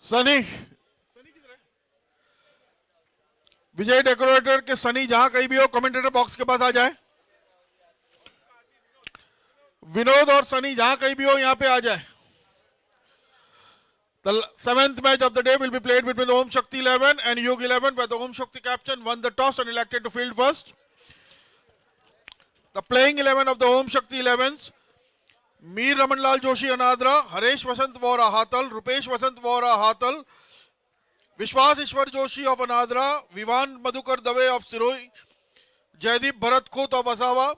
सनी विजय decorator के सनी जहां कहीं भी हो कमेंटेटर बॉक्स के पास आ जाए। विनोद और सनी जहां कहीं भी हो यहां पे आ जाए। The seventh match of the day will be played between Om Shakti 11 and Yug 11, where the Om Shakti captain won the toss and elected to field first. The playing 11 of the Om Shakti 11s: Mir Ramanlal Joshi Anadra, Haresh Vasant Vora Hatal, Rupesh Vasant Vora Hatal, Vishwas Ishwar Joshi of Anadra, Vivan Madhukar Dave of Siroi, Jaideep Bharat Khot of Asawa,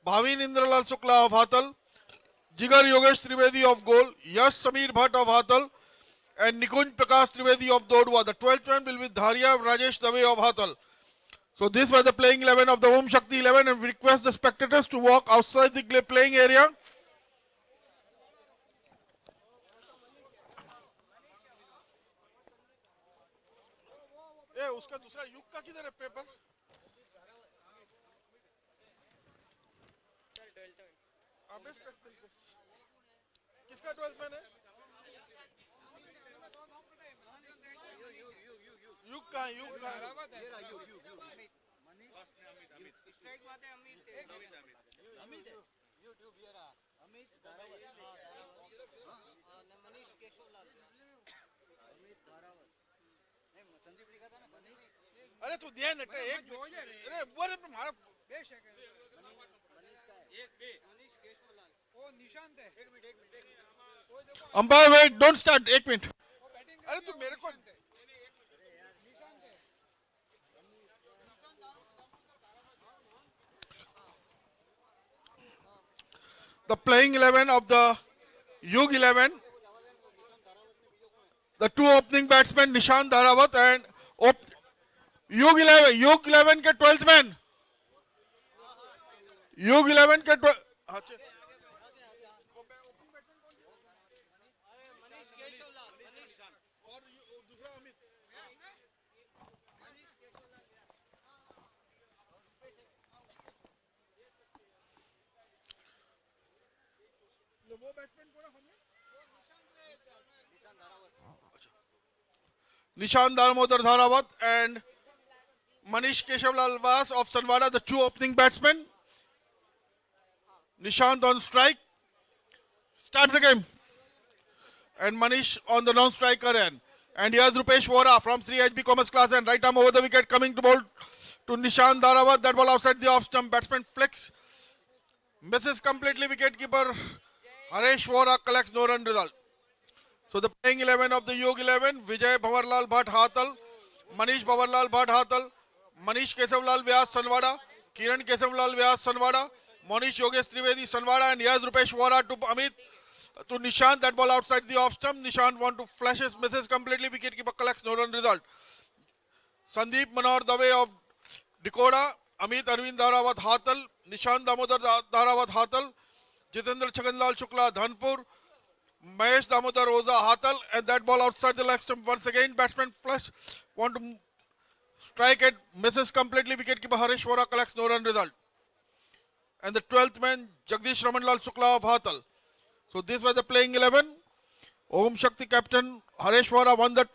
Bhavin Indralal Sukla of Hatal, Jigar Yogesh Trivedi of Gol, Yash Samir Bhatt of Hatal, and Nikunj Prakash Trivedi of Dodwa. The 12th man will be Dharia Rajesh Dave of Hatal. So this was the playing 11 of the Om Shakti 11, and we request the spectators to walk outside the playing area. उसका दूसरा युग का किधर है paper? किसका 12th man है? युग का है, युग का अरे तू ध्यान रख एक अरे बोले हमारा umpire wait don't start 1 minute अरे तू मेरे को the playing 11 of the Yug 11, the two opening batsmen Nishant Dharawat and Yug 11 के 12th मैन Yug 11 के 12 Nishant Damodar Dharawat and Manish Keshavlal Vas of Sanwada, the two opening batsmen. Nishant on strike. Start the game. And Manish on the non-striker end. And here's Rupesh Vora from Sri HB Commerce Class and right arm over the wicket coming to bowl to Nishant Dharawat. That ball outside the off-stump. Batsman flicks. Misses completely. Wicket-keeper Haresh Vora collects no run result. So the playing 11 of the Yug 11: Vijay Bhavarlal Bhatt Hatal, Manish Bhavarlal Bhatt Hatal, Manish Keshavlal Vyas Sanwada, Kiran Keshavlal Vyas Sanwada, Monish Yogesh Trivedi Sanwada, and here's Rupesh Vora to Amit to Nishant. That ball outside the off stump. Nishant want to flashes, misses completely. Wicketkeeper collects no run result. Sandeep Manohar Dave of Decoda, Amit Arvind Dharawat Hatal, Nishant Damodar Dharawat Hatal, Jitendra Chhaganlal Shukla Dhanpur, Mahesh Damodar Oza Hatal, and that ball outside the leg stump once again. Batsman flush, want to strike it, misses completely. Wicketkeeper Haresh Vora collects no run result. And the 12th man Jagdish Ramanlal Sukla of Hatal. So this was the playing 11. Om Shakti captain Haresh Vora won that.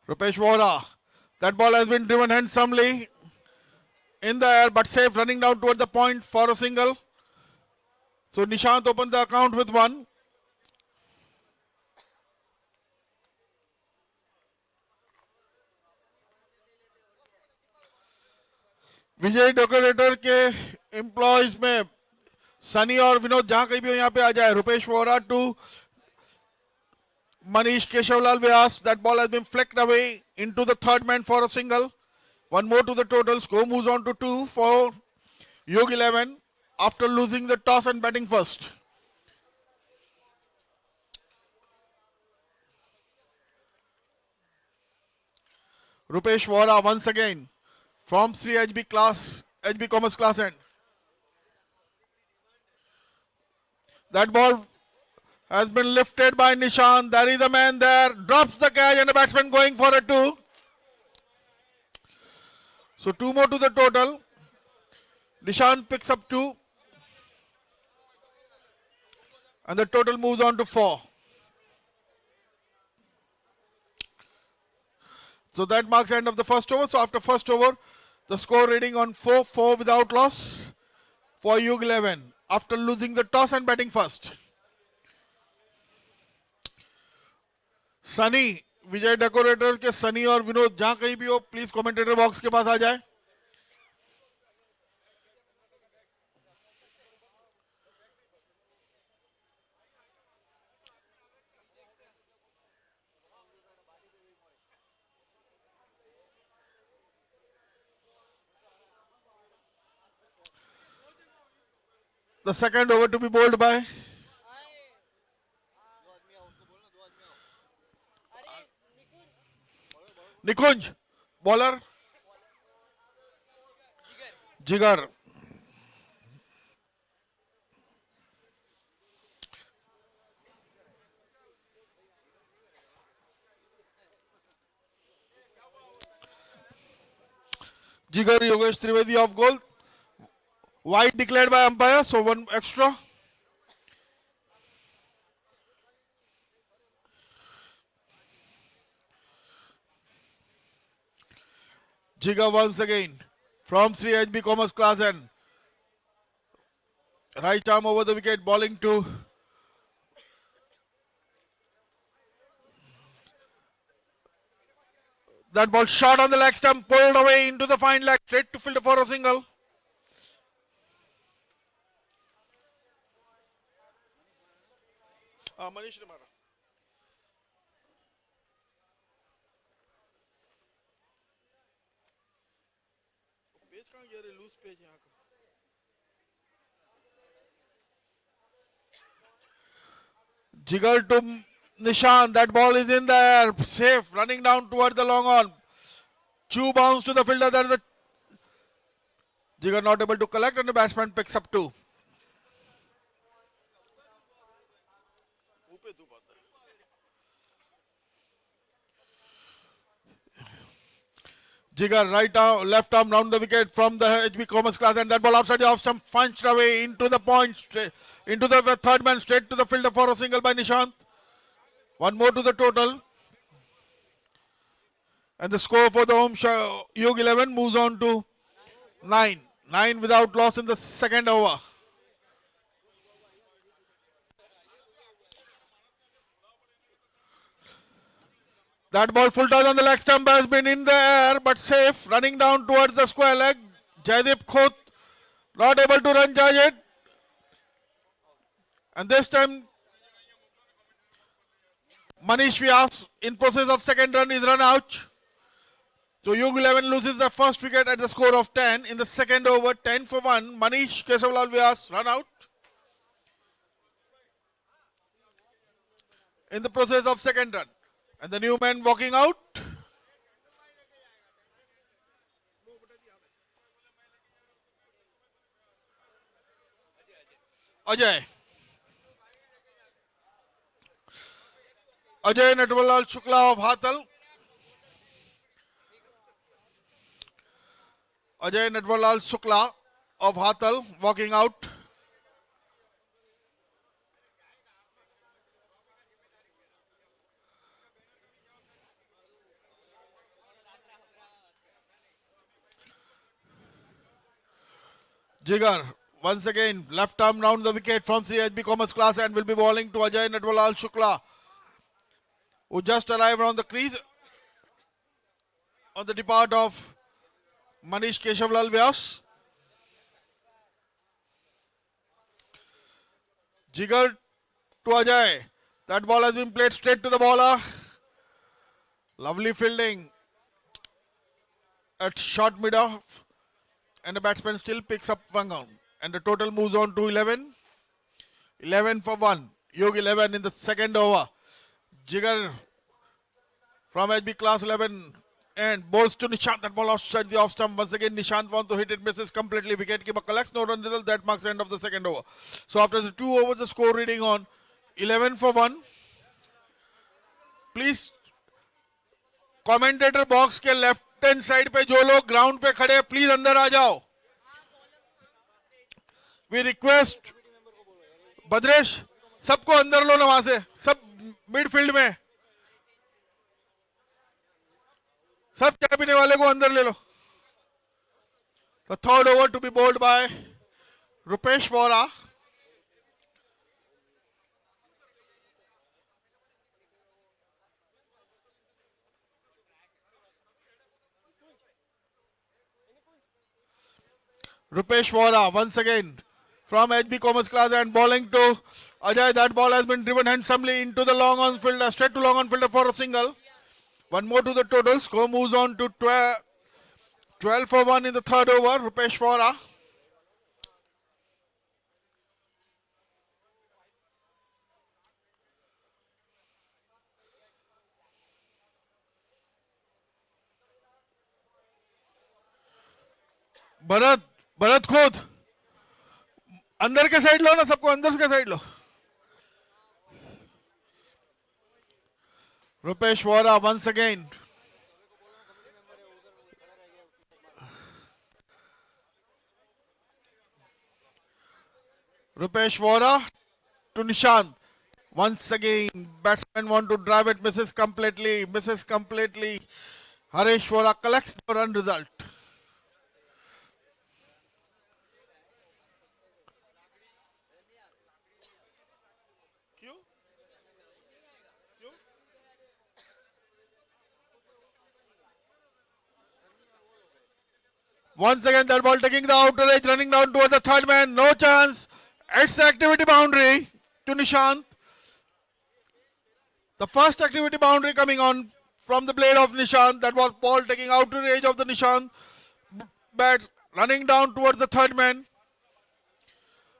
Rupesh Vora. That ball has been driven handsomely in the air, but safe, running down toward the point for a single. So Nishant opened the account with 1. Vijay decorator के employees में सनी और विनोद जहां कहीं भी हो यहां पे आ जाए. Rupesh Vora to Manish Keshavlal Vyas. That ball has been flicked away into the third man for a single. One more to the total. Score moves on to 2 for Yug 11 after losing the toss and batting first. Rupesh Vora once again from Sri HB Commerce Class end. That ball has been lifted by Nishant. There is a man there. Drops the catch and a batsman going for a 2. So 2 more to the total. Nishant picks up 2. And the total moves on to 4. So that marks the end of the first over. So after first over, the score reading on 4-4 without loss for Yug 11 after losing the toss and batting first. Sunny, Vijay decorator के सनी और विनोद जहां कहीं भी हो please commentator box के पास आ जाए. The second over to be bowled by Nikunj, bowler Jigar. Jigar Yogesh Trivedi off goal. Wide declared by umpire, so 1 extra. Jigar once again from Sri HB Commerce Class and right arm over the wicket, bowling to that ball shot on the leg stump, pulled away into the fine leg, straight to fielder for a single. Manish ne mara. Page कहाँ गया रे? Loose page यहाँ का. Jigar to Nishant. That ball is in the air, safe, running down towards the long on. Chew bounce to the fielder. There is a Jigar not able to collect, and the batsman picks up 2. Jigar right arm, left arm round the wicket from the HB Commerce Class, and that ball outside the off stump, punched away into the point, straight, into the third man, straight to the fielder for a single by Nishant. 1 more to the total. And the score for the home Yug 11 moves on to 9. 9 without loss in the second over. That ball full toss on the leg stump has been in the air but safe, running down towards the square leg. Jaideep Khot not able to run charge it. And this time Manish Vyas in process of second run is run out. So Yug 11 loses the first wicket at the score of 10 in the second over. 10 for 1. Manish Keshavlal Vyas run out. In the process of second run. And the new man walking out. Ajay. Ajay Natwalal Shukla of Hathal. Ajay Natwalal Shukla of Hathal walking out. Jigar once again left arm round the wicket from CHB Commerce Class and will be bowling to Ajay Natwalal Shukla, who just arrived on the crease on the depart of Manish Keshavlal Vyas. Jigar to Ajay. That ball has been played straight to the bowler. Lovely fielding at short mid-off. And the batsman still picks up 1 run. And the total moves on to 11. 11 for 1. Yug 11 in the second over. Jigar from HB Class 11 and balls to Nishant. That ball outside the off stump. Once again, Nishant wants to hit it, misses completely. Wicketkeeper collects no run result. That marks the end of the second over. So after the 2 overs, the score reading on 11 for 1. Please commentator box के left hand side पे जो लोग ground पे खड़े हैं please अंदर आ जाओ. We request Bhadresh सबको अंदर लो ना वहां से, सब मिडफील्ड में सब चाय पीने वाले को अंदर ले लो. The third over to be bowled by Rupesh Vora. Rupesh Vora once again from HB Commerce Class and bowling to Ajay. That ball has been driven handsomely into the long on fielder, straight to long on fielder for a single. One more to the total. Score moves on to 12 for 1 in the third over. Rupesh Vora. Bharat खुद अंदर के side लो ना, सबको अंदर के side low. Rupesh Vora once again. Rupesh Vora to Nishant. Once again, batsman want to drive it, misses completely. Harish Vora collects the run result. Once again, that ball taking the outer edge, running down towards the third man. No chance. It's the activity boundary to Nishant. The first activity boundary coming on from the blade of Nishant. That was ball taking outer edge of the Nishant. Bats running down towards the third man.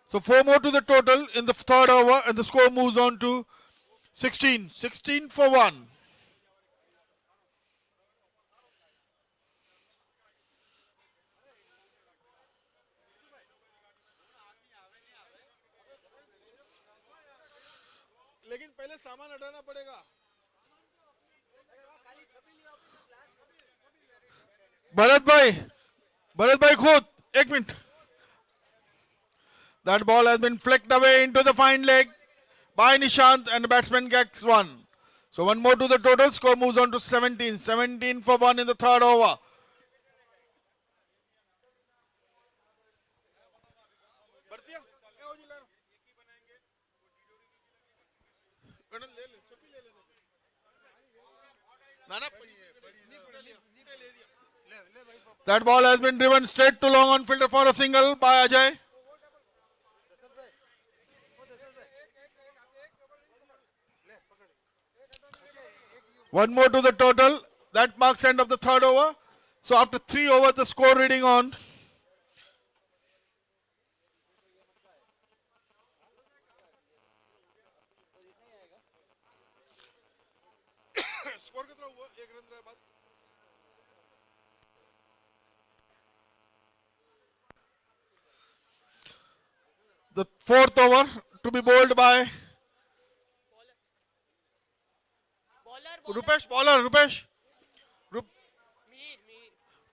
So 4 more to the total in the third over, and the score moves on to 16. 16 for 1. लेकिन पहले सामान हटाना पड़ेगा. भरत भाई खुद एक minute. That ball has been flicked away into the fine leg by Nishant, and the batsman gets one. So 1 more to the total. Score moves on to 17. 17 for 1 in the third over. That ball has been driven straight to long on fielder for a single by Ajay. One more to the total. That marks end of the third over. So after 3 overs, the score reading on the fourth over to be bowled by Rupesh.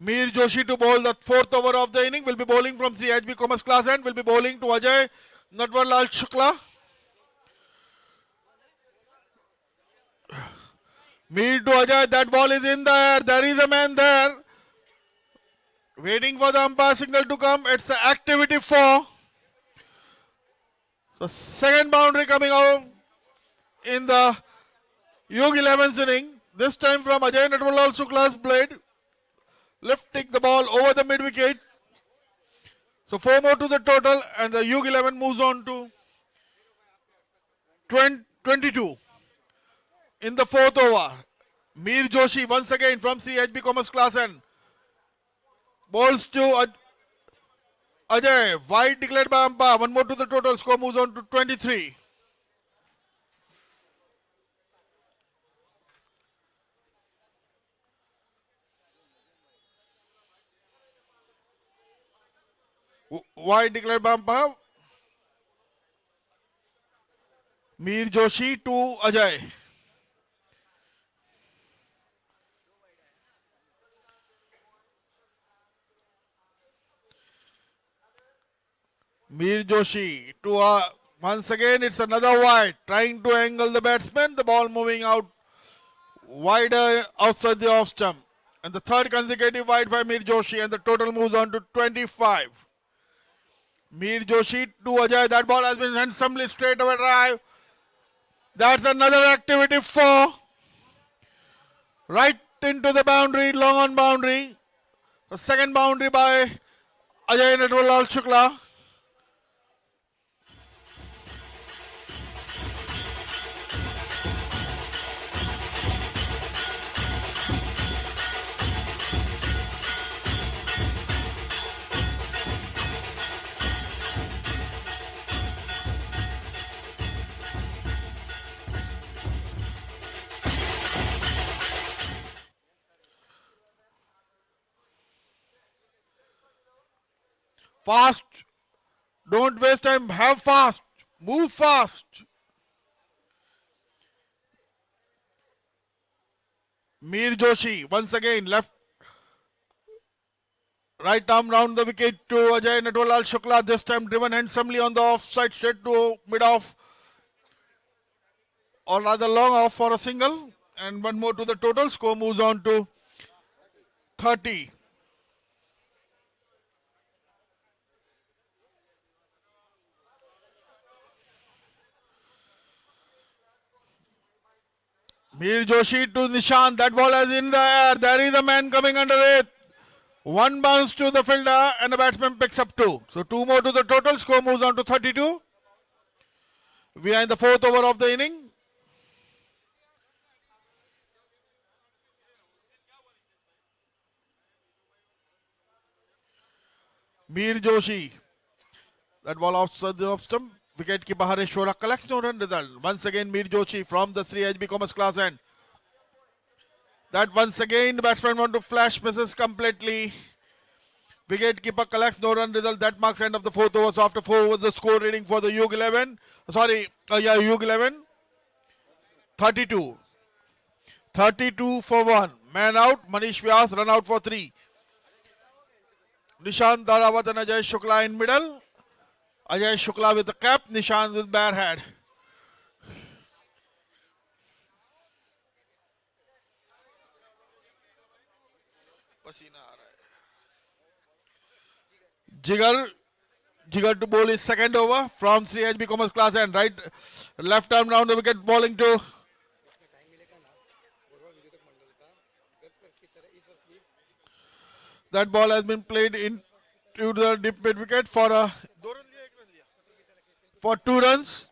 Mir Joshi to bowl the fourth over of the inning. Will be bowling from Sri HB Commerce Class and will be bowling to Ajay Natwarlal Shukla. Mir to Ajay. That ball is in the air. There is a man there. Waiting for the umpire signal to come. It's activity 4. So second boundary coming out in the Yug 11's inning. This time from Ajay Natwarlal Shukla's blade. Lifting the ball over the mid wicket. So 4 more to the total, and the Yug 11 moves on to 22. In the fourth over, Mir Joshi once again from Sri HB Commerce Class and balls to Ajay. Wide declared by umpire. 1 more to the total. Score moves on to 23. Wide declared by umpire. Mir Joshi to Ajay. Mir Joshi to once again it's another wide, trying to angle the batsman, the ball moving out wider outside the off stump. And the third consecutive wide by Mir Joshi, and the total moves on to 25. Mir Joshi to Ajay, that ball has been handsomely straight away drive. That's another activity for right into the boundary, long on boundary. The second boundary by Ajay Natwarlal Shukla. Fast. Don't waste time. Have fast. Move fast. Mir Joshi once again left. Right arm round the wicket to Ajay Natwarlal Shukla. This time driven handsomely on the offside straight to mid off. Or rather long off for a single. And one more to the total. Score moves on to 30. Mir Joshi to Nishant. That ball is in the air. There is a man coming under it. One bounce to the fielder and the batsman picks up two. So two more to the total. Score moves on to 32. We are in the fourth over of the inning. Mir Joshi. That ball outside the off stump. Wicket keeper Haresh Vora collects no run result. Once again Mir Joshi from the Sri HB Commerce Class end. That once again the batsman want to flash, misses completely. Wicket keeper collects no run result. That marks end of the fourth over. So after 4 overs the score reading for the UG11. UG11. 32. 32 for 1. Man out. Manish Vyas run out for 3. Nishant Dharawat and Ajay Shukla in middle. Ajay Shukla with the cap, Nishant with bare head. Jigar to bowl his second over from Sri HB Commerce Class and right left arm round the wicket bowling to that ball has been played into the deep mid wicket for 2 runs.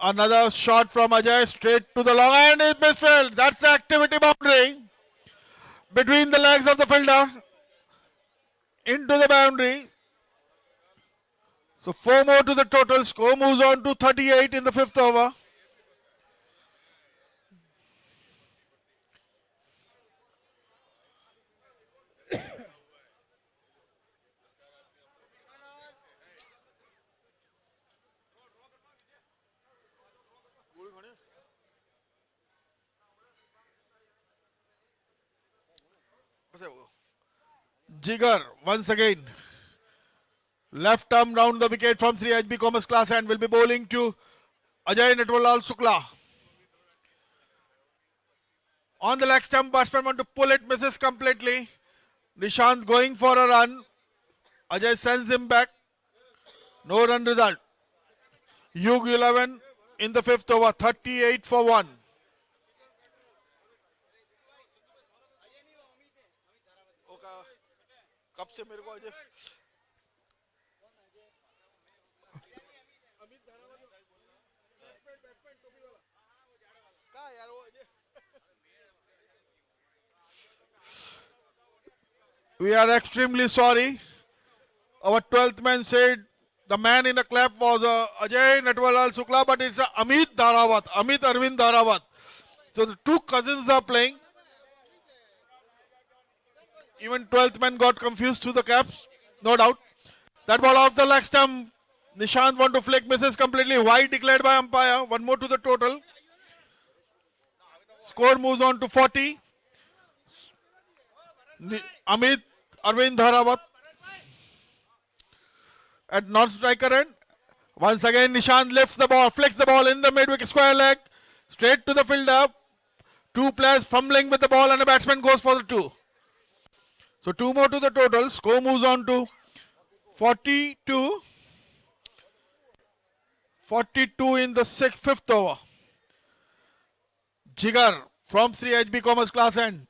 Another shot from Ajay straight to the long end is misfilled. That's the activity boundary between the legs of the fielder into the boundary. So 4 more to the total. Score moves on to 38 in the 5th over. Jigar once again. Left arm round the wicket from Sri HB Commerce Class and will be bowling to Ajay Natwarlal Shukla. On the leg stump, batsman want to pull it, misses completely. Nishant going for a run. Ajay sends him back. No run result. UG11 in the 5th over, 38 for 1. We are extremely sorry. Our 12th man said the man in the clap was Ajay Natwarlal Shukla, but it's Amit Dharawat, Amit Arvind Dharawat. So the two cousins are playing. Even 12th man got confused to the caps, no doubt. That ball off the leg stump. Nishant want to flick, misses completely. Wide declared by umpire. One more to the total. Score moves on to 40. Amit Arvind Dharawat at non-striker end. Once again, Nishant lifts the ball, flicks the ball in the mid-wicket square leg, straight to the fielder. Two players fumbling with the ball and a batsman goes for the two. So two more to the total. Score moves on to 42. 42 in the fifth over. Jigar from Sri HB Commerce Class End.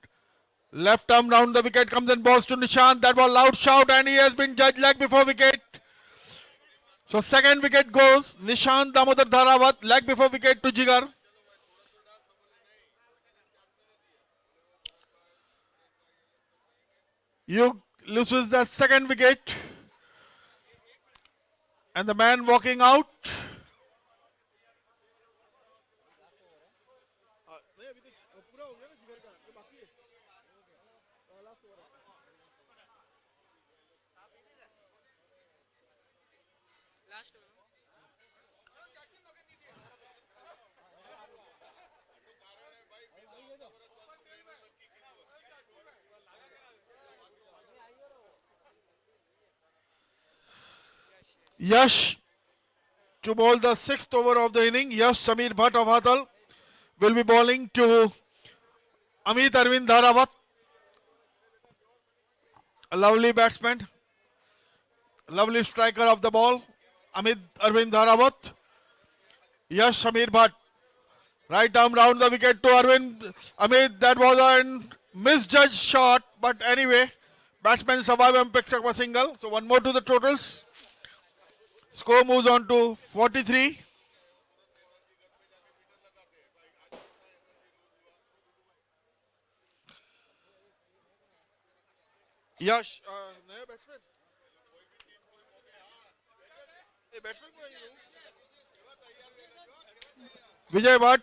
Left arm round the wicket comes and balls to Nishant. That was loud shout and he has been judged leg before wicket. So second wicket goes Nishant Damodar Dharawat, leg before wicket to Jigar. You loses the second wicket. And the man walking out. Yash to bowl the sixth over of the inning. Yash Samir Bhatt of Hathal will be bowling to Amit Arvind Dharawat. A lovely batsman. Lovely striker of the ball. Amit Arvind Dharawat. Yash Samir Bhatt. Right arm round the wicket to Arvind. Amit, that was a misjudged shot. But anyway, batsman survive and picks up a single. So one more to the totals. Score moves on to 43. Yash, नया batsman. batsman Vijay Bhatt.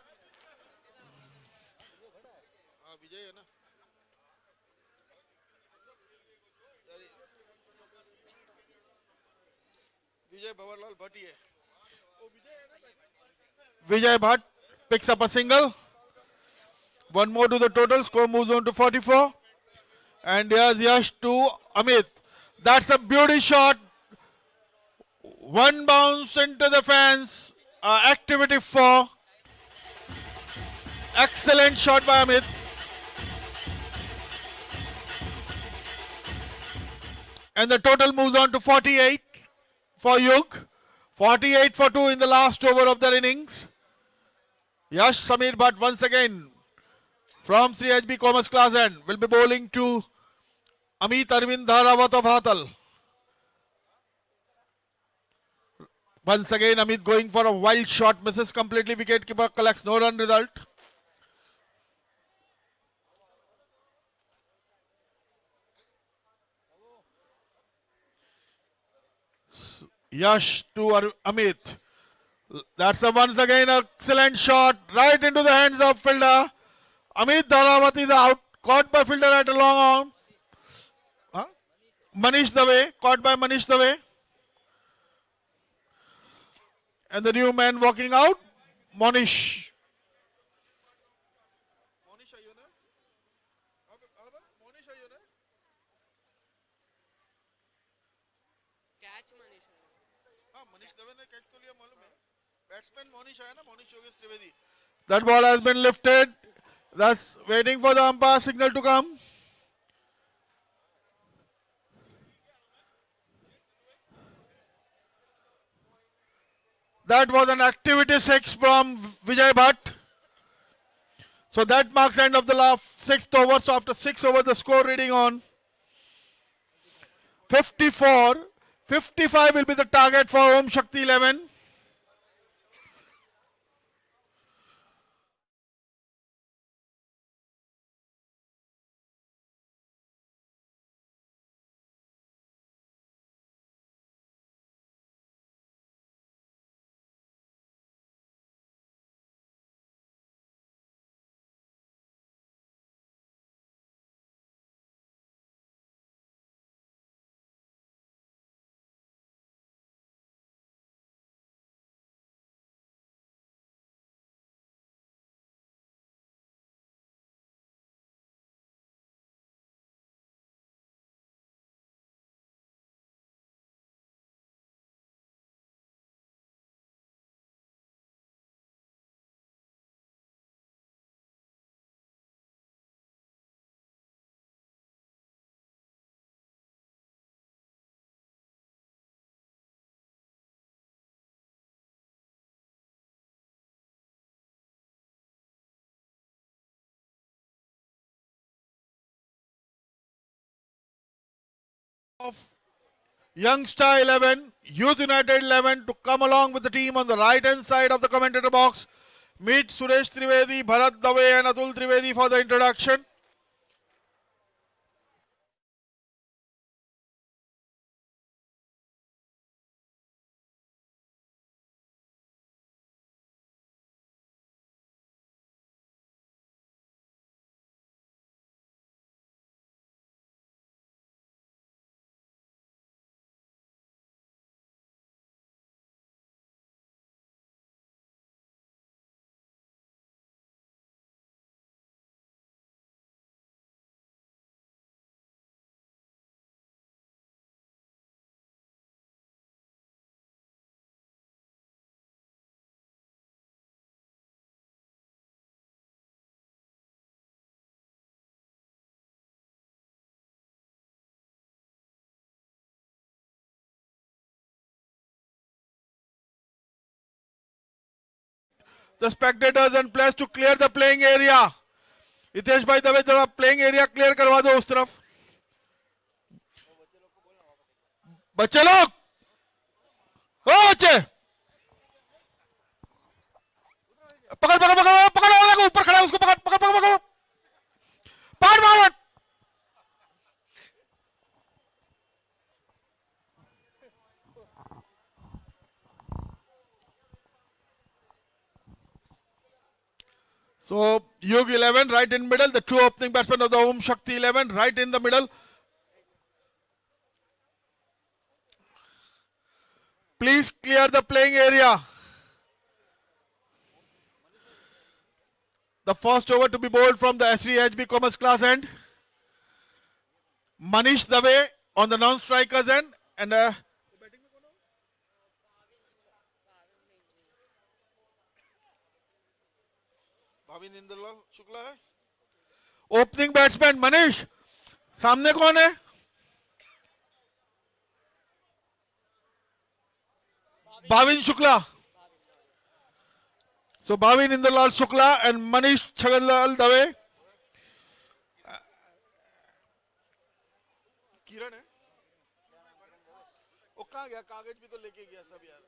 विजय है ना विजय भंवरलाल भट्ट ही है Vijay Bhatt picks up a single. One more to the total. Score moves on to 44. And here's Yash to Amit. That's a beauty shot. One bounce into the fence. Activity 4. Excellent shot by Amit. And the total moves on to 48 for Yug. 48 for 2 in the last over of their innings. Yash Samir Bhatt once again from Sri HB Commerce Class End will be bowling to Amit Arvind Dharawat of Hathal. Once again Amit going for a wild shot, misses completely, wicketkeeper collects no run result. Yash to Amit. That's a once again excellent shot right into the hands of fielder. Amit Dharawat is out, caught by fielder at a long arm. Manish Dave, caught by Manish Dave. And the new man walking out, Monish. That ball has been lifted. Thus waiting for the umpire signal to come. That was an activity 6 from Vijay Bhatt. So that marks end of the last 6th over. So after 6 over, the score reading on 54. 55 will be the target for Om Shakti 11. of Youngstar 11, Youth United 11 to come along with the team on the right hand side of the commentator box. Meet Suresh Trivedi, Bharat Dave and Atul Trivedi for the introduction. The spectators and players to clear the playing area. Hitesh भाई दवे जरा playing area clear करवा दो उस तरफ. बच्चे लोग, ओ बच्चे, पकड़ पकड़ पकड़ पकड़ वाला को ऊपर खड़ा है उसको पकड़ पकड़ पकड़ पकड़ पार मार. So Yug 11 right in middle, the two opening batsmen of the Om Shakti 11 right in the middle. Please clear the playing area. The first over to be bowled from the SRHB Commerce class end. Manish Dave on the non-strikers end and Bhavin Indralal Shukla है. Opening batsman Manish, सामने कौन है? Bhavin Shukla. So Bhavin Indralal Shukla and Manish Chhaganlal Dave. किरण है? वो कहाँ गया? कागज भी तो लेके गया सब यार.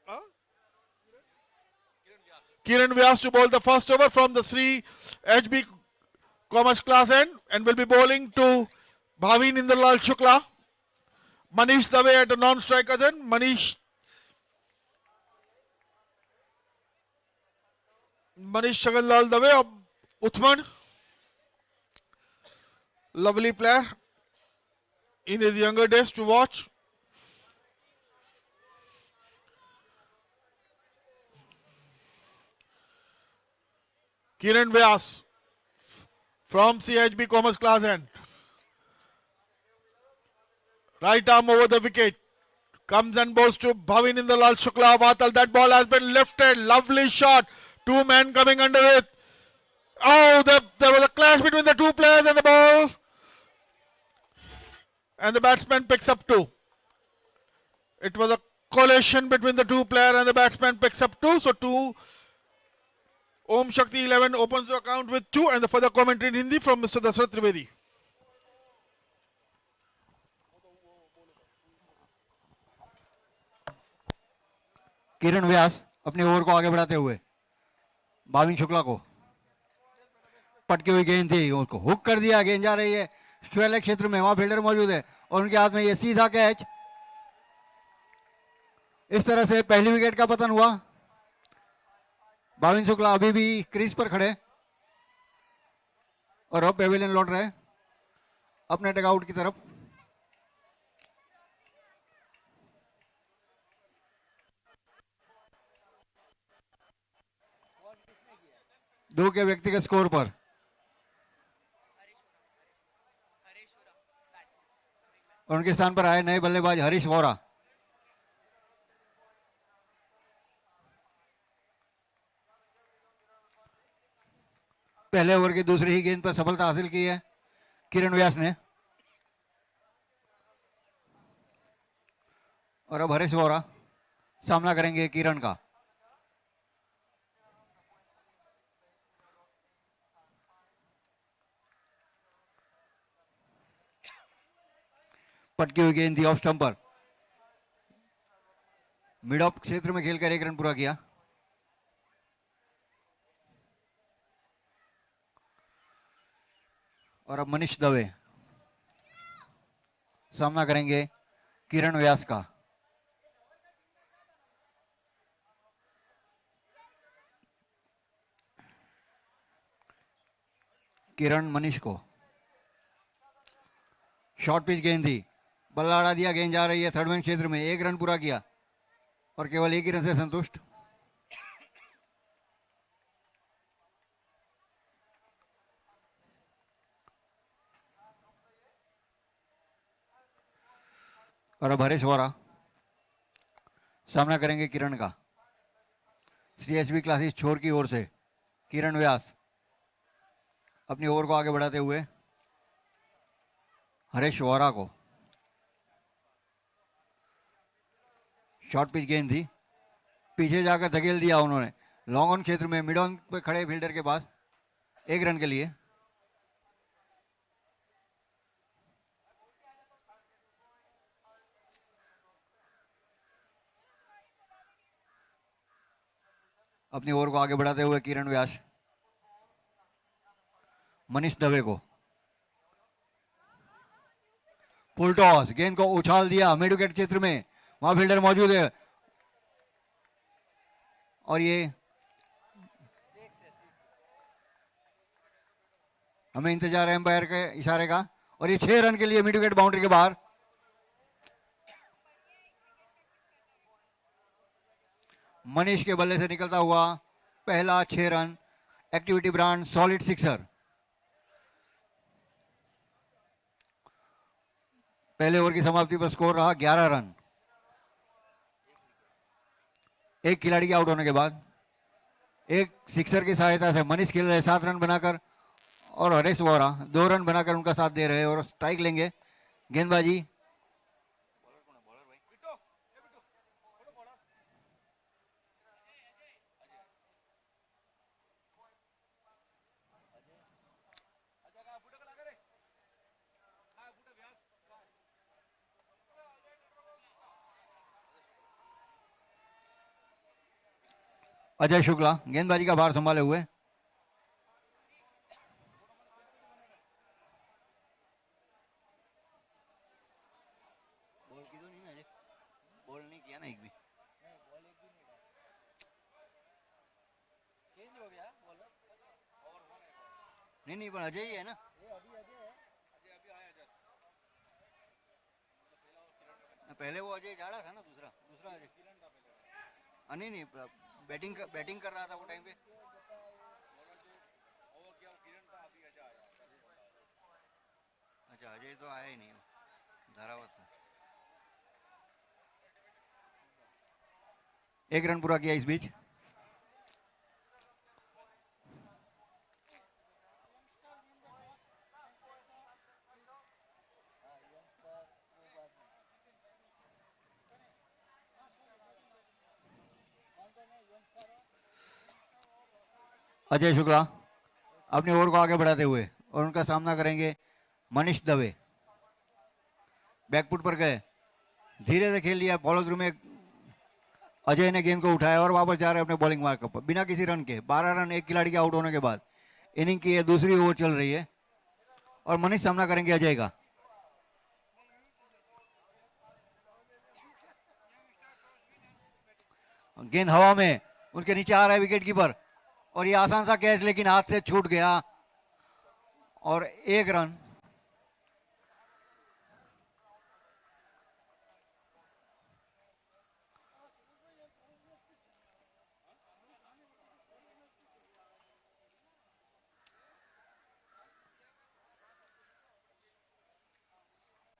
हाँ? Kiran Vyas to bowl the first over from the Sri HB Commerce class end and will be bowling to Bhavin Indralal Shukla. Manish Dave at the non-striker end. Manish Chhaganlal Dave of Uthman. Lovely player in his younger days to watch. Kiran Vyas from CHB Commerce class end. Right arm over the wicket. Comes and bowls to Bhavin Indralal Shukla of Atal. That ball has been lifted. Lovely shot. Two men coming under it. Oh, there was a clash between the two players and the ball. And the batsman picks up two. It was a collision between the two players and the batsman picks up two. So two. Om Shakti 11 opens the account with 2 and the further commentary in Hindi from Mr. Dasarath Trivedi. किरण व्यास अपने over को आगे बढ़ाते हुए भाविन शुक्ला को पटकी हुई गेंद थी, उसको हुक कर दिया. गेंद जा रही है स्क्वायर क्षेत्र में, वहां फील्डर मौजूद है और उनके हाथ में ये सीधा कैच. इस तरह से पहली विकेट का पतन हुआ. भाविन शुक्ला अभी भी क्रीज पर खड़े और अब पेविलियन लौट रहे अपने डगआउट की तरफ. दो के व्यक्तिगत स्कोर पर और उनके स्थान पर आए नए बल्लेबाज हरीश वोरा. पहले ओवर की दूसरी ही गेंद पर सफलता हासिल की है किरण व्यास ने और अब हरीश वोरा सामना करेंगे किरण का. पटकी हुई गेंद थी ऑफ स्टंप पर, मिड ऑफ क्षेत्र में खेलकर 1 रन पूरा किया। और अब मनीष दवे सामना करेंगे किरण व्यास का। किरण मनीष को, शॉर्ट पिच गेंद थी, बल्ला अड़ा दिया, गेंद जा रही है थर्ड मैन क्षेत्र में, 1 रन पूरा किया और केवल 1 ही रन से संतुष्ट। और अब हरीश वोरा सामना करेंगे किरण का। श्री एचबी क्लासेस छोर की ओर से किरण व्यास अपनी ओवर को आगे बढ़ाते हुए हरीश वोरा को, शॉर्ट पिच गेंद थी, पीछे जाकर धकेल दिया उन्होंने, लॉन्ग ऑन क्षेत्र में मिड ऑन पे खड़े फील्डर के पास, 1 रन के लिए। अपनी ओवर को आगे बढ़ाते हुए किरण व्यास मनीष दवे को, फुल टॉस, गेंद को उछाल दिया मिड विकेट क्षेत्र में, वहां फील्डर मौजूद है और ये हमें इंतजार है एम्पायर के इशारे का, और ये 6 रन के लिए मिड विकेट बाउंड्री के बाहर। मनीष के बल्ले से निकलता हुआ पहला 6 run, activity brand solid sixer. पहले ओवर की समाप्ति पर स्कोर रहा 11 रन। एक खिलाड़ी के आउट होने के बाद एक सिक्सर की सहायता से मनीष खेल रहे 7 रन बनाकर, और हरीश वोरा 2 रन बनाकर उनका साथ दे रहे हैं और स्ट्राइक लेंगे। गेंदबाजी अजय शुक्ला गेंदबाजी का भार संभाले हुए। बॉल नहीं किया ना एक भी, नहीं पर अजय ही है ना। पहले वो अजय जाड़ा था ना, दूसरा अजय। नहीं बैटिंग कर रहा था वो टाइम पे। अच्छा अजय तो आया ही नहीं, धारावत था। 1 रन पूरा किया इस बीच। अजय शुक्ला अपनी ओवर को आगे बढ़ाते हुए और उनका सामना करेंगे मनीष दवे। बैकफुट पर गए, धीरे से खेल लिया, फॉलो थ्रू में अजय ने गेंद को उठाया और वापस जा रहे अपने बॉलिंग मार्क पर बिना किसी रन के। 12 रन एक खिलाड़ी के आउट होने के बाद। इनिंग की दूसरी ओवर चल रही है और मनीष सामना करेंगे अजय का। गेंद हवा में उनके नीचे आ रहा है विकेट कीपर, और ये आसान सा कैच लेकिन हाथ से छूट गया और 1 रन।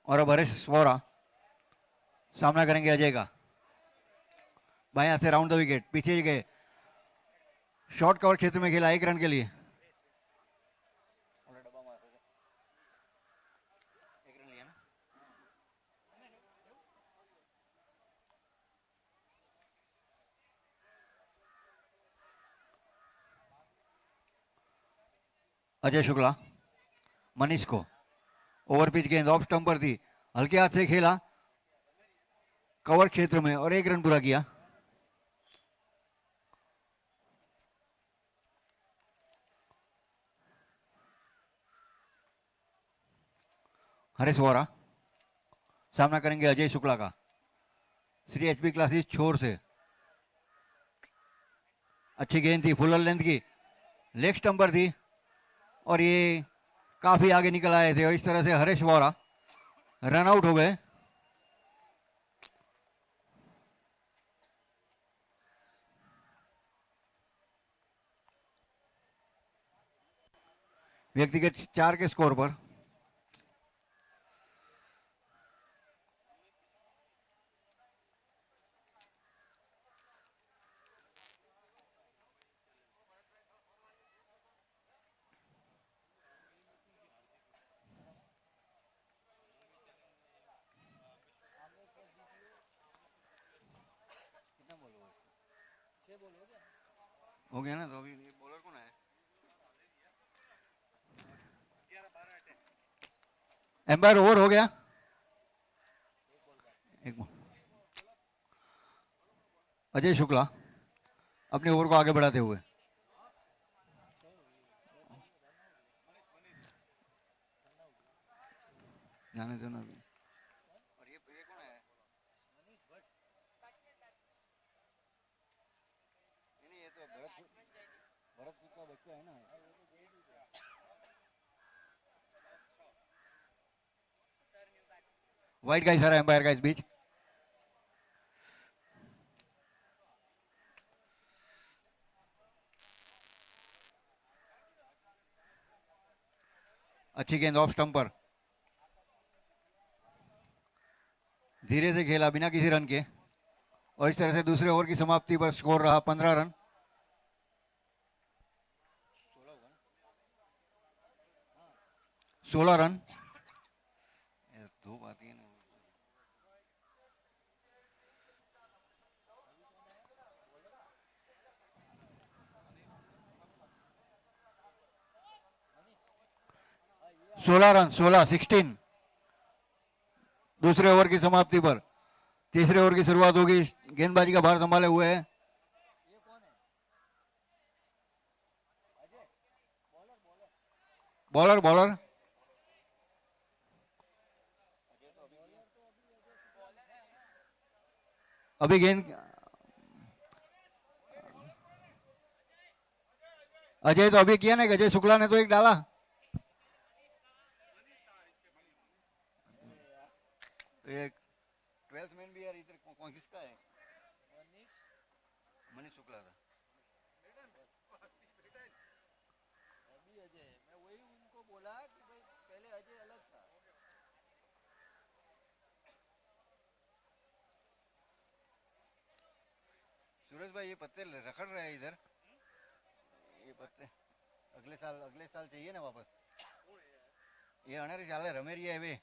और अब हरीश वोरा सामना करेंगे अजय का। बाएं से राउंड द विकेट, पीछे गए, शॉर्ट कवर क्षेत्र में खेला 1 रन के लिए। अजय शुक्ला मनीष को, ओवर पिच गेंद ऑफ स्टंप पर थी, हल्के हाथ से खेला कवर क्षेत्र में और 1 रन पूरा किया। हरीश वोरा सामना करेंगे अजय शुक्ला का, श्री एचपी क्लासेस छोर से। अच्छी गेंद थी, फुल लेंथ की, लेग स्टंपर थी और ये काफी आगे निकल आए थे और इस तरह से हरीश वोरा रन आउट हो गए। व्यक्तिगत 4 के स्कोर पर हो गया ना। तो अभी बॉलर कौन है? एम्पायर ओवर हो गया। एक अजय शुक्ला अपने ओवर को आगे बढ़ाते हुए। जाने दो ना अभी। और ये कौन है? नहीं ये तो भरत का बच्चा है ना। वाइट का इशारा एम्पायर का इस बीच। अच्छी गेंद ऑफ स्टंप पर, धीरे से खेला बिना किसी रन के और इस तरह से दूसरे ओवर की समाप्ति पर स्कोर रहा 15 रन। 16 रन। दो बातें ना। 16 रन, 16 दूसरे ओवर की समाप्ति पर। तीसरे ओवर की शुरुआत होगी। गेंदबाजी का भार संभाले हुए है बॉलर। बॉलर अभी गेंद अजय तो अभी किया ना, अजय शुक्ला ने तो एक डाला। एक 12th मैन भी यार इधर कौन किसका है? मनीष शुक्ला था। सूरज भाई ये पत्ते रखड़ रहे हैं इधर, ये पत्ते अगले साल चाहिए ना वापस। ये अनारी चाले रमेरी है वे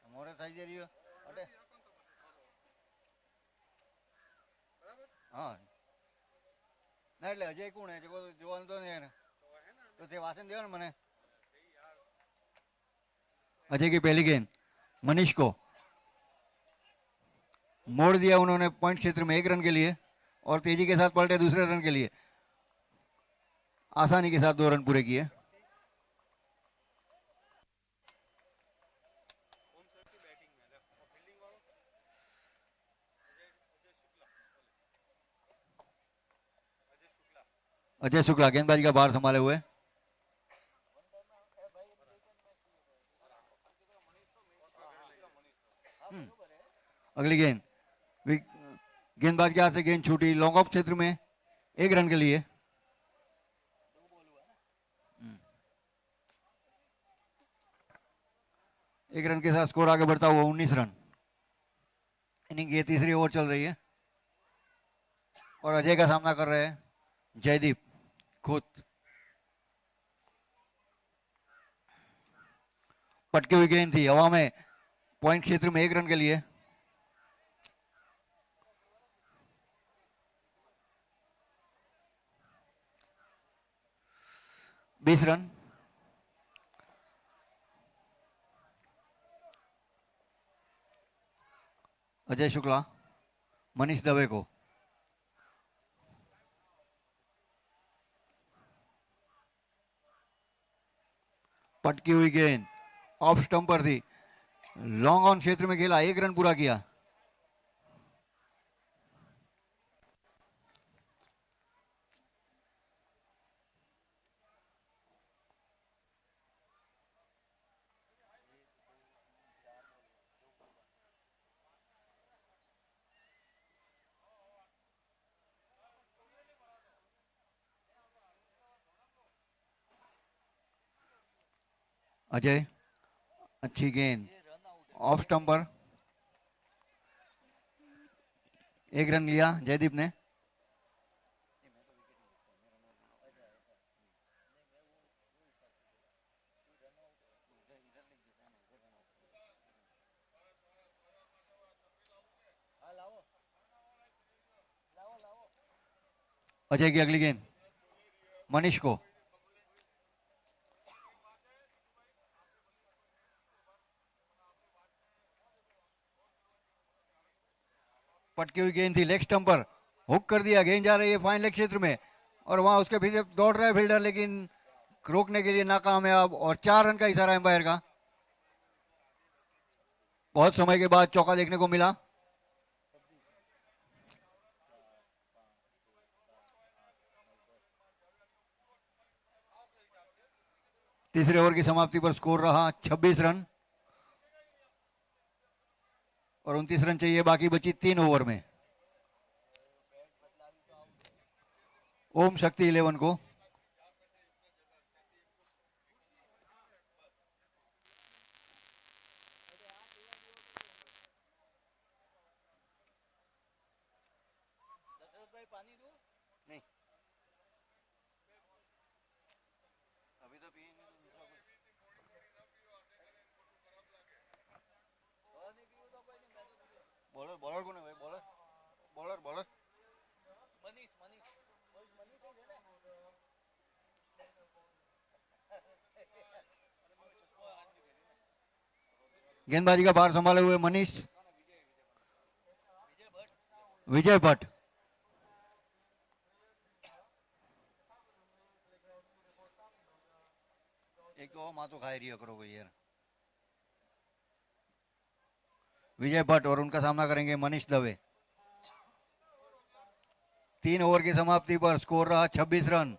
मोरे साइज रही हो अटे हाँ ना એટલે અજય કોણ હે જો જોવાનું તો ને તો તે વાસન દેવો ને મને। अजय की पहली गेंद मनीष को मोड़ दिया उन्होंने पॉइंट क्षेत्र में 1 रन के लिए और तेजी के साथ पलटे दूसरे रन के लिए। आसानी के साथ 2 रन पूरे किए। अजय शुक्ला गेंदबाजी का भार संभाले हुए। अगली गेंद गेंदबाज के हाथ से गेंद छूटी लॉन्ग ऑफ क्षेत्र में 1 रन के लिए। एक रन के साथ स्कोर आगे बढ़ता हुआ 19 रन। इनिंग की तीसरी ओवर चल रही है और अजय का सामना कर रहे हैं जयदीप खुद। पटकी हुई गेंद थी हवा में पॉइंट क्षेत्र में 1 रन के लिए। बीस रन। अजय शुक्ला मनीष दवे को। पटकी हुई गेंद ऑफ स्टंप पर थी, लॉन्ग ऑन क्षेत्र में खेला, 1 रन पूरा किया। अजय अच्छी गेंद ऑफ स्टंप पर, 1 रन लिया जयदीप ने। अजय की अगली गेंद मनीष को। पटकी हुई गेंद थी, लेग स्टंप पर हुक कर दिया, गेंद जा रही है फाइन लेग क्षेत्र में और वहां उसके पीछे दौड़ रहा है फील्डर, लेकिन रोकने के लिए नाकामयाब और 4 रन का इशारा एम्पायर का। बहुत समय के बाद चौका देखने को मिला। तीसरे ओवर की समाप्ति पर स्कोर रहा 26 रन और 29 रन चाहिए बाकी बची 3 ओवर में। ओम शक्ति 11 को। नहीं अभी तो पिएंगे तो दूसरा कुछ। बॉलर बॉलर कौन है भाई? बॉलर बॉलर बॉलर गेंदबाजी का भार संभाले हुए मनीष विजय भट्ट। एक तो माँ तो खाई रही है करो यार। विजय भट्ट और उनका सामना करेंगे मनीष दवे। 3 ओवर की समाप्ति पर स्कोर रहा 26 रन।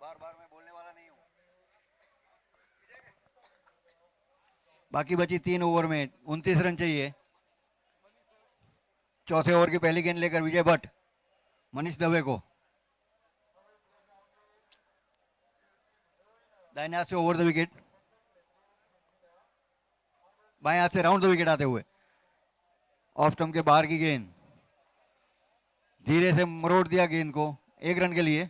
बार बार मैं बोलने वाला नहीं हूं। बाकी बची 3 ओवर में 29 रन चाहिए। चौथे ओवर की पहली गेंद लेकर विजय भट्ट मनीष दवे को। दाहिने हाथ से ओवर द विकेट, बाएं हाथ से राउंड द विकेट आते हुए ऑफ स्टंप के बाहर की गेंद, धीरे से मरोड़ दिया गेंद को, 1 रन के लिए।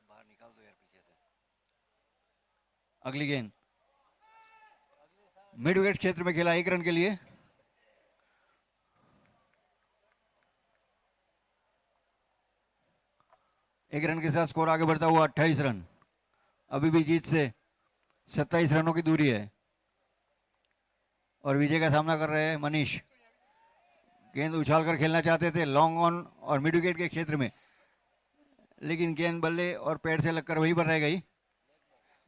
बाहर निकाल दो यार पीछे से। अगली गेंद मिड विकेट क्षेत्र में खेला, 1 रन के लिए। एक रन के साथ स्कोर आगे बढ़ता हुआ 28 रन। अभी भी जीत से 27 रनों की दूरी है और विजय का सामना कर रहे हैं मनीष। गेंद उछालकर खेलना चाहते थे लॉन्ग ऑन और मिड विकेट के क्षेत्र में, लेकिन गेंद बल्ले और पैर से लगकर वहीं पर रह गई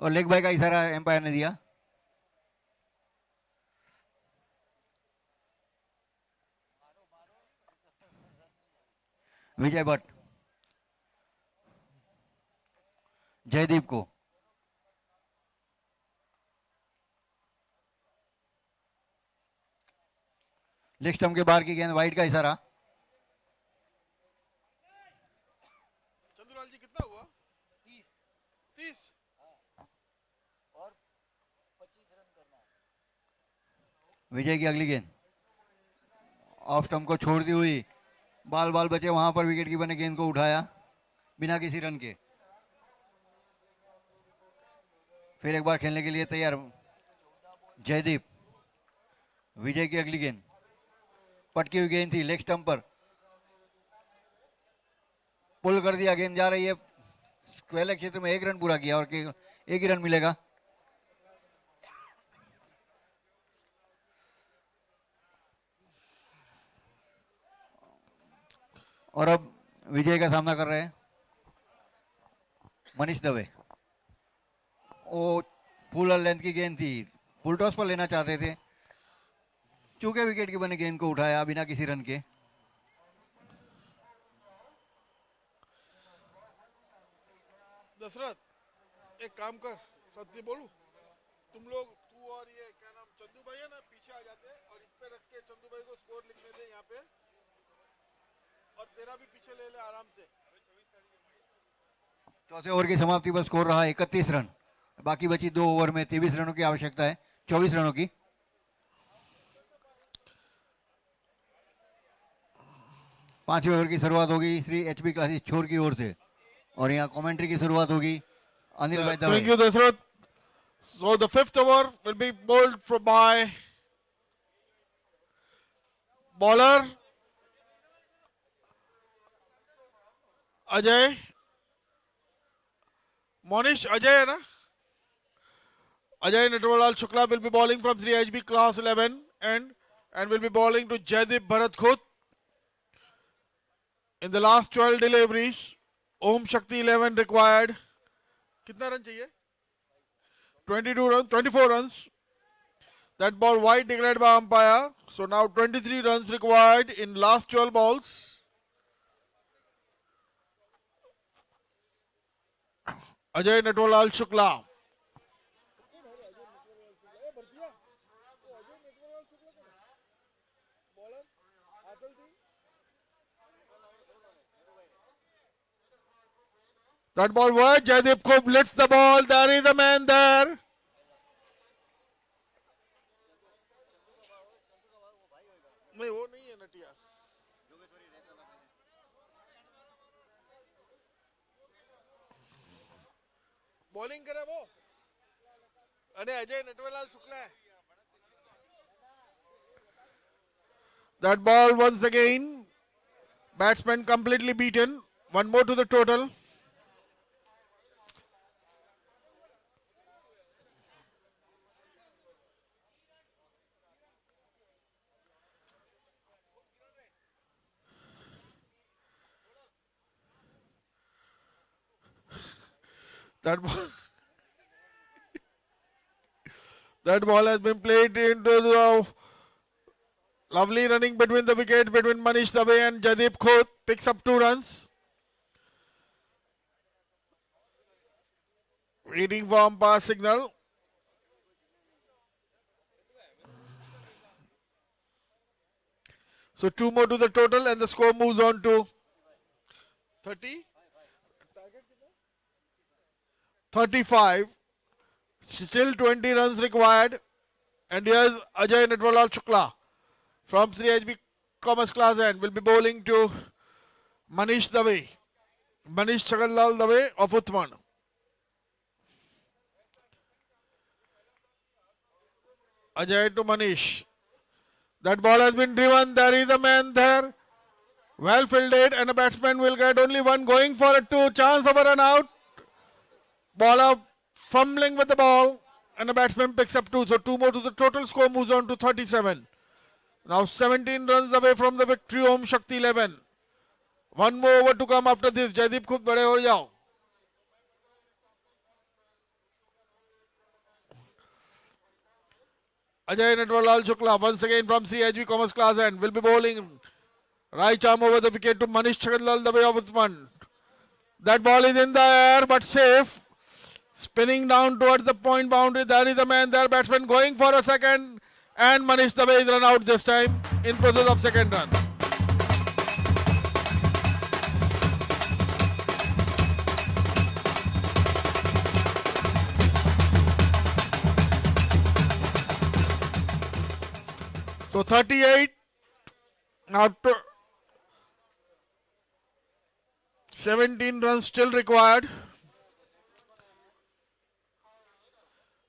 और लेग बाय का इशारा एम्पायर ने दिया। विजय भट्ट जयदीप को। लेग स्टंप के बाहर की गेंद, वाइड का इशारा। चंद्रलाल जी कितना हुआ? 30 और 25 रन करना है। विजय की अगली गेंद ऑफ स्टंप को छोड़ दी हुई, बाल बाल बचे वहां पर विकेट कीपर ने गेंद को उठाया बिना किसी रन के। फिर एक बार खेलने के लिए तैयार जयदीप। विजय की अगली गेंद पटकी हुई गेंद थी, लेग स्टंप पर पुल कर दिया, गेंद जा रही है स्क्वायर क्षेत्र में, 1 रन पूरा किया और एक ही रन मिलेगा। और अब विजय का सामना कर रहे हैं मनीष दवे। वो फुल लेंथ की गेंद थी, फुल टॉस पर लेना चाहते थे, चूंकि विकेट की बनी गेंद को उठाया बिना किसी रन के। दशरथ, एक काम कर, सत्य बोलू, तुम लोग, तू और ये क्या नाम चंदू भाई है ना, पीछे आ जाते हैं और इस पे रख के चंदू भाई को स्कोर लिखने दे यहाँ पे, और तेरा भी पीछे ले ले आराम से। चौथे ओवर की समाप्ति पर स्कोर रहा 31 रन। बाकी बची 2 ओवर में 23 रनों की आवश्यकता है, 24 रनों की। पांचवें ओवर की शुरुआत होगी श्री एचपी क्लासेस छोर की ओर से, और यहाँ कमेंट्री की शुरुआत होगी अनिल भाई Dave. Thank you, Dashrath. So the 5th over will be bowled by bowler Ajay. Monish Ajay है ना? Ajay Natwarlal Shukla will be bowling from 3HB class 11 and will be bowling to Jaideep Bharat Khut. In the last 12 deliveries, Om Shakti 11 required. कितना run चाहिए? 22 runs, 24 runs. That ball wide declared by umpire. So now 23 runs required in last 12 balls. Ajay Natwarlal Shukla. That ball wide. Jaideep Khub lifts the ball. There is a man there. नहीं वो नहीं है नटिया। Bowling करे वो, अरे अजय नटवरलाल शुक्ला है। That ball once again, batsman completely beaten. One more to the total. That ball, that ball has been played into the lovely running between the wickets between Manish Dave and Jaideep Khut. Picks up 2 runs. Waiting for umpire signal. So 2 more to the total and the score moves on to 30. 35. Still 20 runs required. And here's Ajay Natwarlal Shukla from Sri HB Commerce Class N will be bowling to Manish Dave. Manish Chaganlal Dave of Uthman. Ajay to Manish. That ball has been driven. There is a man there. Well fielded, and a batsman will get only one, going for a 2. Chance of a run out. Bowler fumbling with the ball, and the batsman picks up 2. So 2 more to the total. Score moves on to 37. Now 17 runs away from the victory. Om Shakti 11. One more over to come after this. Jaideep Khut bade ho jao. Ajay Natwarlal Shukla once again from CHB Commerce Class N will be bowling right arm over the wicket to Manish Chaganlal Dave of Uthman. That ball is in the air but safe. Spinning down towards the point boundary. There is a man there. Batsman going for a second. And Manish Dave is run out this time in process of second run. So 38. Now 17 runs still required.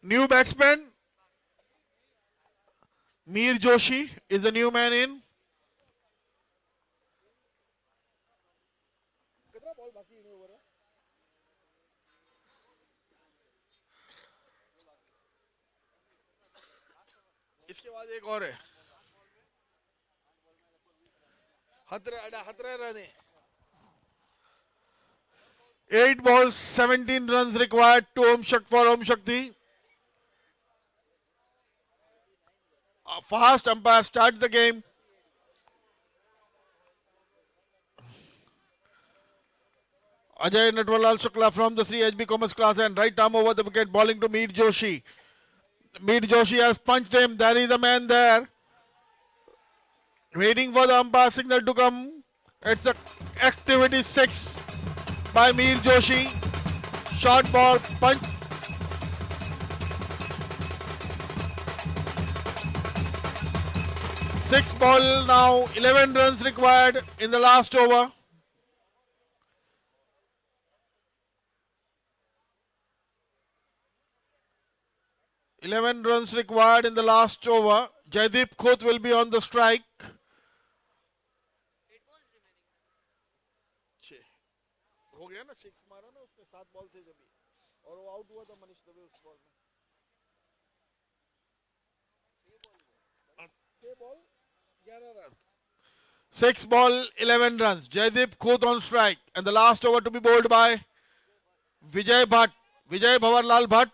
New batsman Mir Joshi is the new man in. इसके बाद एक और है, हतरे रहने. 8 balls, 17 runs required to Om Shakti. Fast umpire, start the game. Ajay Natwarlal Shukla from the Sri HB Commerce class and right arm over the wicket, bowling to Mir Joshi. Mir Joshi has punched him. There is a man there, waiting for the umpire signal to come. It's a activity 6 by Mir Joshi. Short ball, punch. Six ball now, 11 runs required in the last over. Eleven runs required in the last over. Jaideep Khoot will be on the strike. हो गया ना, 6 मारा ना उसने, 7 ball थे जब और वो आउट हुआ था मनीष दवे उस बॉल में. 6 ball 11 runs. 6 ball 11 runs. Jaideep Khoot on strike, and the last over to be bowled by Vijay Bhatt. Vijay Bhavarlal Bhatt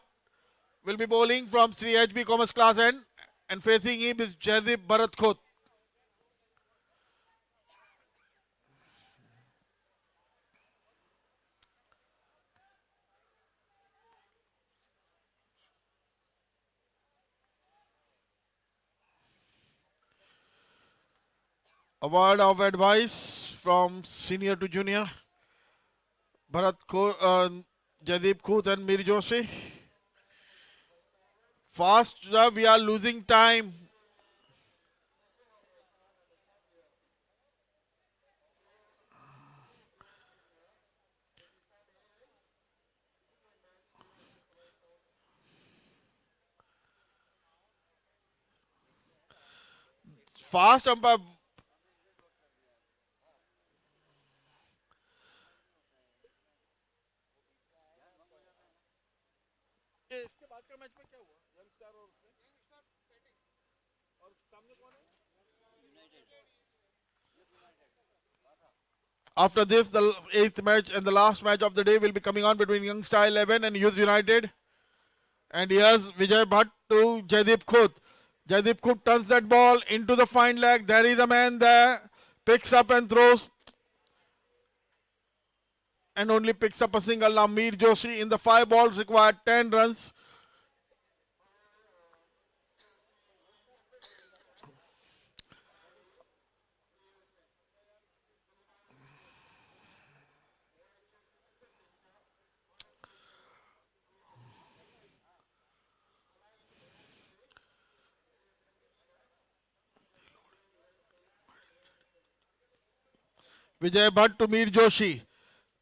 will be bowling from Sri HB Commerce class end, and facing him is Jaideep Bharat Khoot. A word of advice from senior to junior. Jaideep Khoot and Mir Joshi. Fast, we are losing time. Fast umpire. इसके बाद का match में क्या हुआ? Youngster और सामने कौन है? After this, the 8th match and the last match of the day will be coming on between Youngstar 11 and Youth United. And here's Vijay Bhatt to Jaideep Khoot. Jaideep Khoot turns that ball into the fine leg. There is a man there. Picks up and throws. And only picks up a single. Now Mir Joshi in the 5 balls required 10 runs. Vijay Bhatt to Mir Joshi.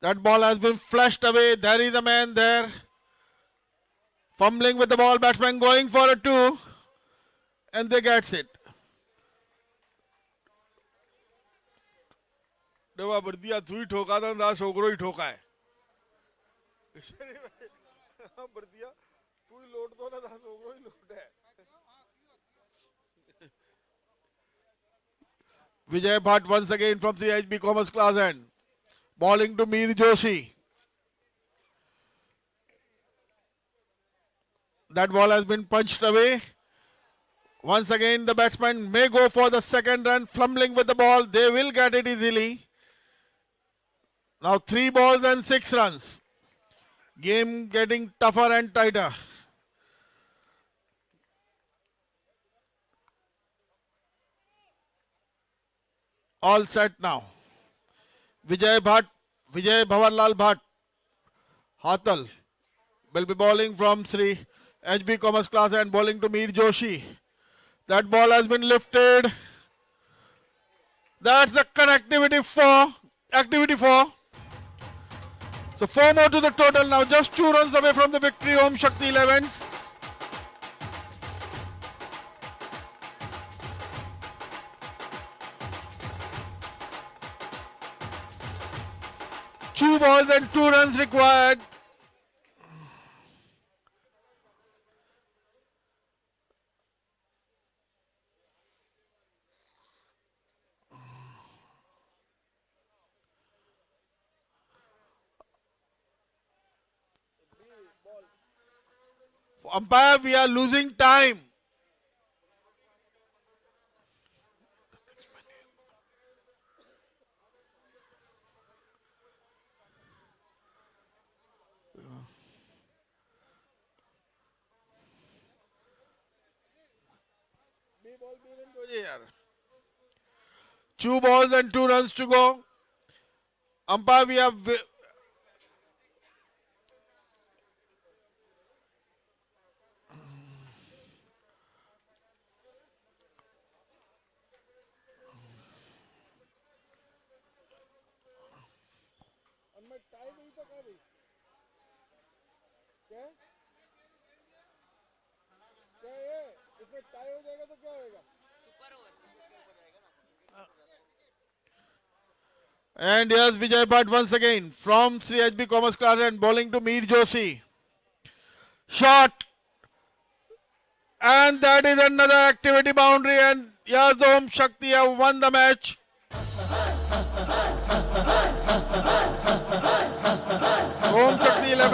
That ball has been flashed away. There is a man there. Fumbling with the ball. Batsman going for a 2. And they gets it. देवा बर्दिया तू ही ठोका था, दास ओगरो ही ठोका है. बर्दिया तू ही लोट दो ना, दास ओगरो ही लोट है. Vijay Bhatt once again from CHB Commerce class end. Bowling to Mir Joshi. That ball has been punched away. Once again the batsman may go for the second run, fumbling with the ball. They will get it easily. Now 3 balls and 6 runs. Game getting tougher and tighter. All set now. Vijay Bhavarlal Bhatt, Hatal, will be bowling from Sri HB Commerce class and bowling to Mir Joshi. That ball has been lifted. That's the connectivity for activity 4. So 4 more to the total now. Just 2 runs away from the victory. Om Shakti 11. Two balls and and 2 runs required. Umpire, we are losing time. Two balls and 2 runs to go. Umpire, we have. And here's Vijay Bhatt once again from Sri HB Commerce Class and bowling to Mir Joshi. Shot. And that is another activity boundary. And here's Om Shakti have won the match.